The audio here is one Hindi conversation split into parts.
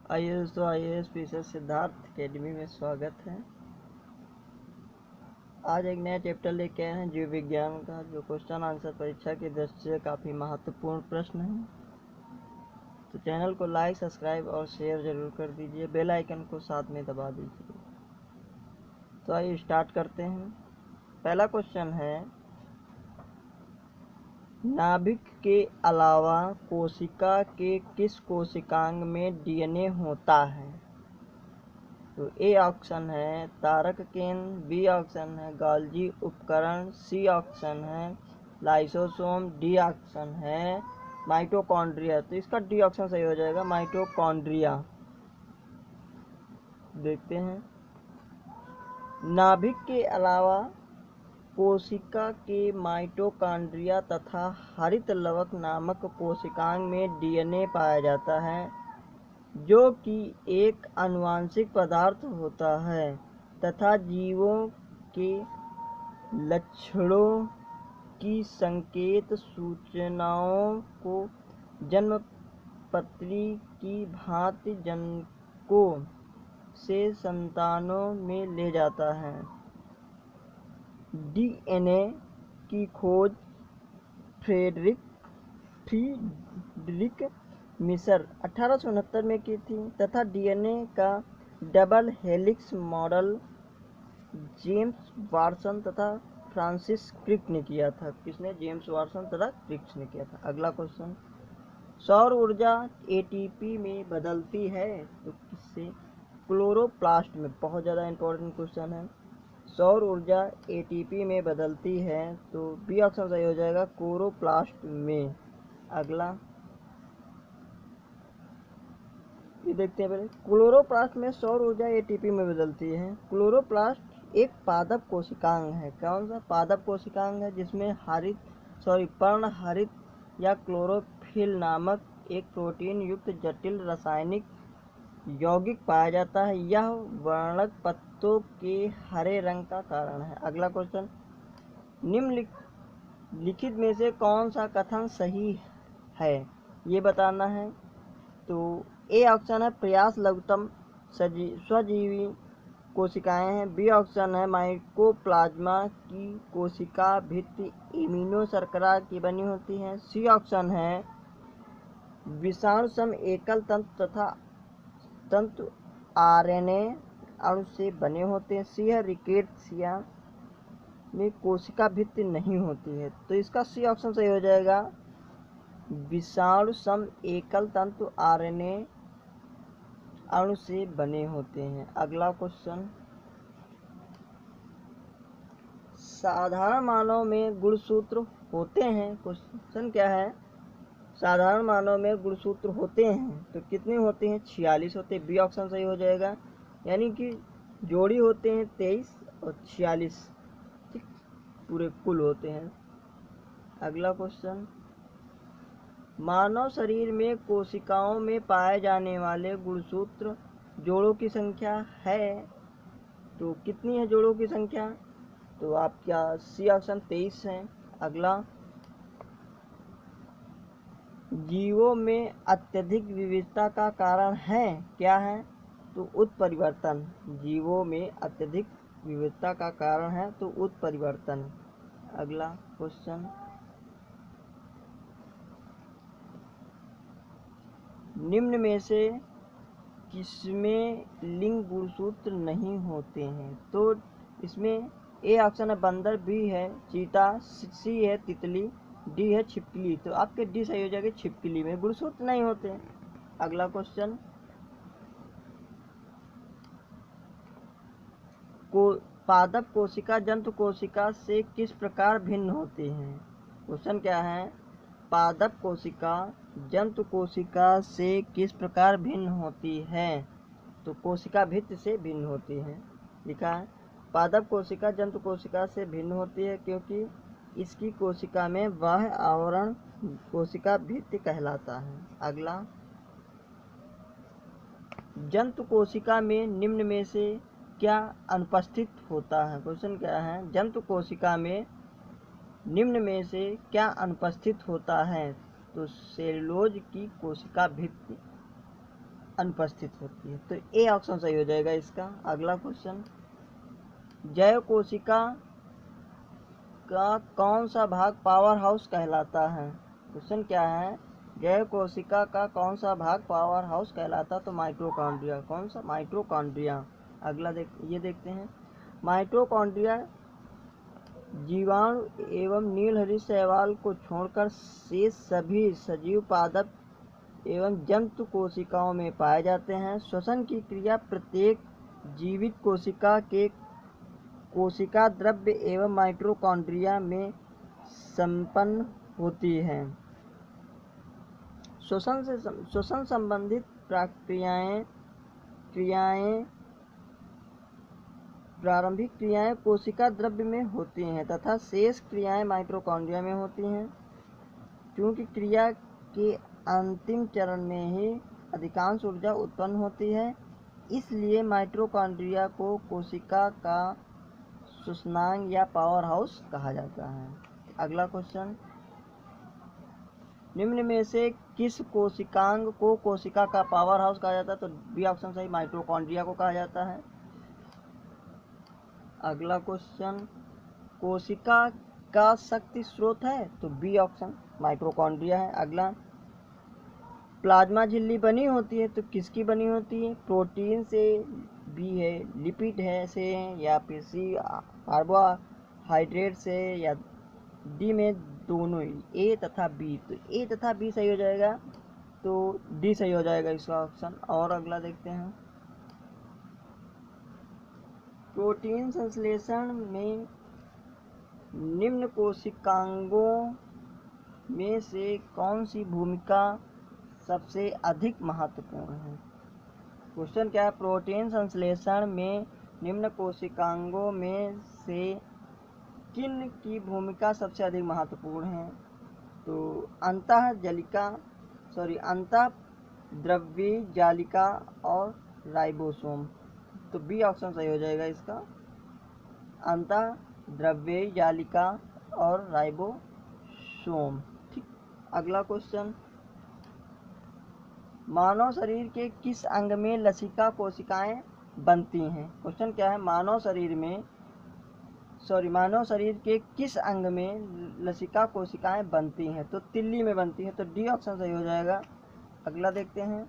आइए दोस्तों, आईएएस ऑफिसर सिद्धार्थ अकेडमी में स्वागत है। आज एक नया चैप्टर लेके आए हैं जीव विज्ञान का, जो क्वेश्चन आंसर परीक्षा की दृष्टि से काफ़ी महत्वपूर्ण प्रश्न है। तो चैनल को लाइक, सब्सक्राइब और शेयर जरूर कर दीजिए, बेल आइकन को साथ में दबा दीजिए। तो आइए स्टार्ट करते हैं। पहला क्वेश्चन है, नाभिक के अलावा कोशिका के किस कोशिकांग में डीएनए होता है? तो ए ऑप्शन है तारक केंद्र, बी ऑप्शन है गोल्गी उपकरण, सी ऑप्शन है लाइसोसोम, डी ऑप्शन है माइटोकॉन्ड्रिया। तो इसका डी ऑप्शन सही हो जाएगा, माइटोकॉन्ड्रिया। देखते हैं, नाभिक के अलावा कोशिका के माइटोकॉन्ड्रिया तथा हरित लवक नामक कोशिकांग में डीएनए पाया जाता है, जो कि एक आनुवंशिक पदार्थ होता है तथा जीवों के लक्षणों की संकेत सूचनाओं को जन्मपत्री की भांति जनकों से संतानों में ले जाता है। डीएनए की खोज फ्रेडरिक मिशर 1869 में की थी तथा डीएनए का double helix model James Watson तथा फ्रांसिस क्रिक ने किया था। किसने? जेम्स वाटसन तथा क्रिक ने किया था। अगला क्वेश्चन, सौर ऊर्जा एटीपी में बदलती है तो किससे? क्लोरोप्लास्ट में। बहुत ज़्यादा इंपॉर्टेंट क्वेश्चन है। सौर ऊर्जा एटीपी में बदलती है तो बी ऑप्शन सही हो जाएगा, क्लोरोप्लास्ट में। अगला ये देखते हैं पहले, क्लोरोप्लास्ट में सौर ऊर्जा एटीपी में बदलती है। क्लोरोप्लास्ट एक पादप कोशिकांग है। कौन सा पादप कोशिकांग है? जिसमें पर्ण हरित या क्लोरोफिल नामक एक प्रोटीन युक्त जटिल रासायनिक यौगिक पाया जाता है। यह वर्णक पत्तों के हरे रंग का कारण है। अगला क्वेश्चन, निम्नलिखित में से कौन सा कथन सही है, ये बताना है। तो ए ऑप्शन है प्रयास लघुतम स्वजीवी कोशिकाएं हैं, बी ऑप्शन है माइकोप्लाज्मा की कोशिका भित्ति इम्यूनो शर्करा की बनी होती है, सी ऑप्शन है विषाणु सम एकल तंतु तथा तंतु आरएनए अणु से बने होते हैं, सी है रिकेट्सिया में कोशिका भित्ति नहीं होती है। तो इसका सी ऑप्शन सही हो जाएगा, विषाणु सम एकल तंतु आरएनए अणु से बने होते हैं। अगला क्वेश्चन, साधारण मानव में गुणसूत्र होते हैं। क्वेश्चन क्या है? साधारण मानव में गुणसूत्र होते हैं तो कितने होते हैं? 46 होते हैं। बी ऑप्शन सही हो जाएगा, यानी कि जोड़ी होते हैं 23 और 46 पूरे कुल होते हैं। अगला क्वेश्चन, मानव शरीर में कोशिकाओं में पाए जाने वाले गुणसूत्र जोड़ों की संख्या है, तो कितनी है जोड़ों की संख्या? तो आपका सी ऑप्शन 23 है। अगला, जीवों में अत्यधिक विविधता का कारण है, क्या है? तो उत्परिवर्तन। जीवों में अत्यधिक विविधता का कारण है तो उत्परिवर्तन। अगला क्वेश्चन, निम्न में से किसमें लिंग गुणसूत्र नहीं होते हैं? तो इसमें ए ऑप्शन है बंदर, बी है चीता, सी है तितली, डी है छिपकली। तो आपके डी सही हो जाएगा, छिपकली में गुणसूत्र नहीं होते। अगला क्वेश्चन, पादप कोशिका जंतु कोशिका से किस प्रकार भिन्न होती हैं? क्वेश्चन क्या है? पादप कोशिका जंतु कोशिका से किस प्रकार भिन्न होती है? तो कोशिका भित्ति से भिन्न होती है। लिखा है, पादप कोशिका जंतु कोशिका से भिन्न होती है क्योंकि इसकी कोशिका में बाह्य आवरण कोशिका भित्ति कहलाता है। अगला, जंतु कोशिका में निम्न में से क्या अनुपस्थित होता है? क्वेश्चन क्या है? जंतु कोशिका में निम्न में से क्या अनुपस्थित होता है? तो सेलुलोज की कोशिका भित्ति अनुपस्थित होती है। तो ए ऑप्शन सही हो जाएगा इसका। अगला क्वेश्चन, जैव कोशिका का कौन सा भाग पावर हाउस कहलाता है? क्वेश्चन क्या है, जैव कोशिका का कौन सा भाग पावर हाउस कहलाता? तो माइटोकॉन्ड्रिया। कौन सा? माइटोकॉन्ड्रिया। अगला ये देखते हैं, माइटोकॉन्ड्रिया जीवाणु एवं नीलहरी शैवाल को छोड़कर शेष सभी सजीव पादप एवं जंतु कोशिकाओं में पाए जाते हैं। श्वसन की क्रिया प्रत्येक जीवित कोशिका के कोशिका द्रव्य एवं माइटोकॉन्ड्रिया में संपन्न होती है। श्वसन संबंधित प्रारंभिक क्रियाएं कोशिका द्रव्य में होती हैं तथा शेष क्रियाएं माइटोकॉन्ड्रिया में होती हैं। क्योंकि क्रिया के अंतिम चरण में ही अधिकांश ऊर्जा उत्पन्न होती है, इसलिए माइटोकॉन्ड्रिया को कोशिका का श्वसनांग या पावर हाउस कहा जाता है। अगला क्वेश्चन, निम्न में से किस कोशिकांग को कोशिका का पावर हाउस कहा जाता है? तो बी ऑप्शन सही, माइटोकॉन्ड्रिया को कहा जाता है। अगला क्वेश्चन, कोशिका का शक्ति स्रोत है? तो बी ऑप्शन माइटोकॉन्ड्रिया है। अगला, प्लाज्मा झिल्ली बनी होती है तो किसकी बनी होती है? प्रोटीन से, बी है लिपिड है से, या फिर सी कार्बोहाइड्रेट से, या डी में दोनों ही, ए तथा बी। तो ए तथा बी सही हो जाएगा, तो डी सही हो जाएगा इसका ऑप्शन। और अगला देखते हैं, प्रोटीन संश्लेषण में निम्न कोशिकांगों में से कौन सी भूमिका सबसे अधिक महत्वपूर्ण है? क्वेश्चन क्या है, प्रोटीन संश्लेषण में निम्न कोशिकांगों में से किन की भूमिका सबसे अधिक महत्वपूर्ण है? तो अंतःद्रव्यी जालिका और राइबोसोम। तो बी ऑप्शन सही हो जाएगा इसका, अंतःद्रव्यी जालिका और राइबोसोम। ठीक। अगला क्वेश्चन, मानव शरीर के किस अंग में लसिका कोशिकाएं बनती हैं? क्वेश्चन क्या है, मानव शरीर के किस अंग में लसिका कोशिकाएं बनती हैं? तो तिल्ली में बनती है। तो डी ऑप्शन सही हो जाएगा। अगला देखते हैं,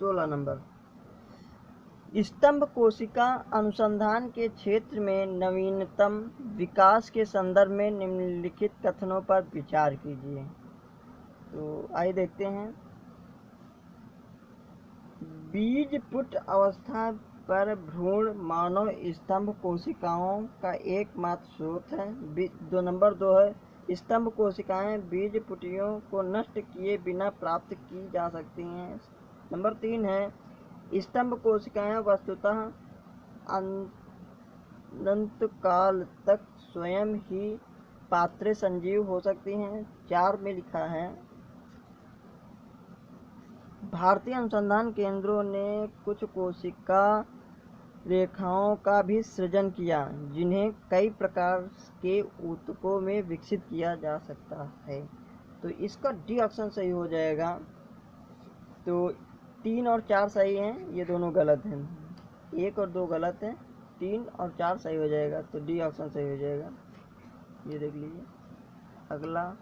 सोलह नंबर, स्तंभ कोशिका अनुसंधान के क्षेत्र में नवीनतम विकास के संदर्भ में निम्नलिखित कथनों पर विचार कीजिए। तो आइए देखते हैं, बीजपुट अवस्था पर भ्रूण मानव स्तंभ कोशिकाओं का एकमात्र स्रोत है। 2 है, स्तंभ कोशिकाएं बीजपुटियों को नष्ट किए बिना प्राप्त की जा सकती हैं। नंबर 3 है, स्तंभ कोशिकाएं वस्तुतः अनंत काल तक स्वयं ही पात्रे संजीव हो सकती हैं। 4 में लिखा है, भारतीय अनुसंधान केंद्रों ने कुछ कोशिका रेखाओं का भी सृजन किया जिन्हें कई प्रकार के ऊतकों में विकसित किया जा सकता है। तो इसका डी ऑप्शन सही हो जाएगा। तो 3 और 4 सही हैं, ये दोनों गलत हैं। 1 और 2 गलत हैं, 3 और 4 सही हो जाएगा। तो डी ऑप्शन सही हो जाएगा, ये देख लीजिए। अगला,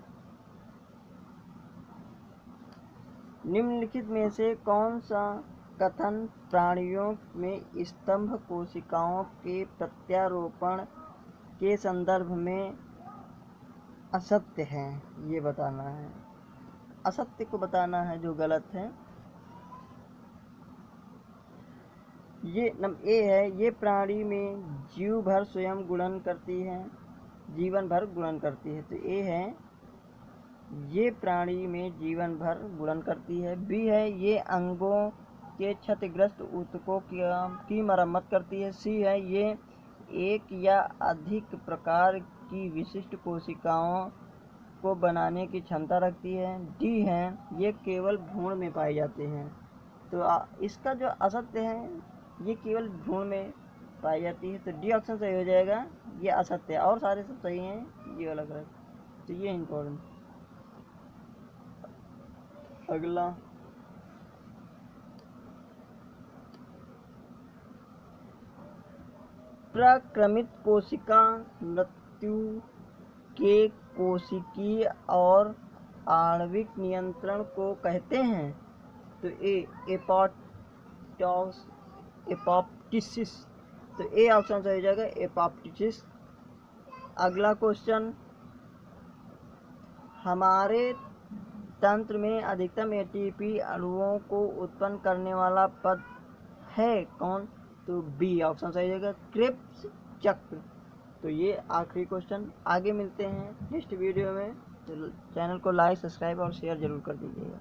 निम्नलिखित में से कौन सा कथन प्राणियों में स्तंभ कोशिकाओं के प्रत्यारोपण के संदर्भ में असत्य है? ये बताना है, असत्य को बताना है जो गलत है। ए है, ये प्राणी में जीवन भर गुणन करती है। तो ए है, ये प्राणी में जीवन भर गुणन करती है। बी है, ये अंगों के क्षतिग्रस्त ऊतकों की मरम्मत करती है। सी है, ये एक या अधिक प्रकार की विशिष्ट कोशिकाओं को बनाने की क्षमता रखती है। डी है, ये केवल भ्रूण में पाए जाते हैं। तो इसका जो असत्य है ये केवल भ्रूण में पाई जाती है। तो डी ऑप्शन सही हो जाएगा, ये असत्य है, और सारे सब सही हैं, ये अलग अलग। तो ये इम्पोर्टेंट। अगला प्रक्रमित कोशिका मृत्यु के कोशिकीय और आणविक नियंत्रण को कहते हैं। तो एपोप्टिसिस। तो ए ऑप्शन सही हो जाएगा, एपोप्टिसिस। अगला क्वेश्चन, हमारे तंत्र में अधिकतम एटीपी अणुओं को उत्पन्न करने वाला पद है कौन? तो बी ऑप्शन सही हो जाएगा, क्रिप्स चक्र। तो ये आखिरी क्वेश्चन। आगे मिलते हैं नेक्स्ट वीडियो में। तो चैनल को लाइक, सब्सक्राइब और शेयर जरूर कर दीजिएगा।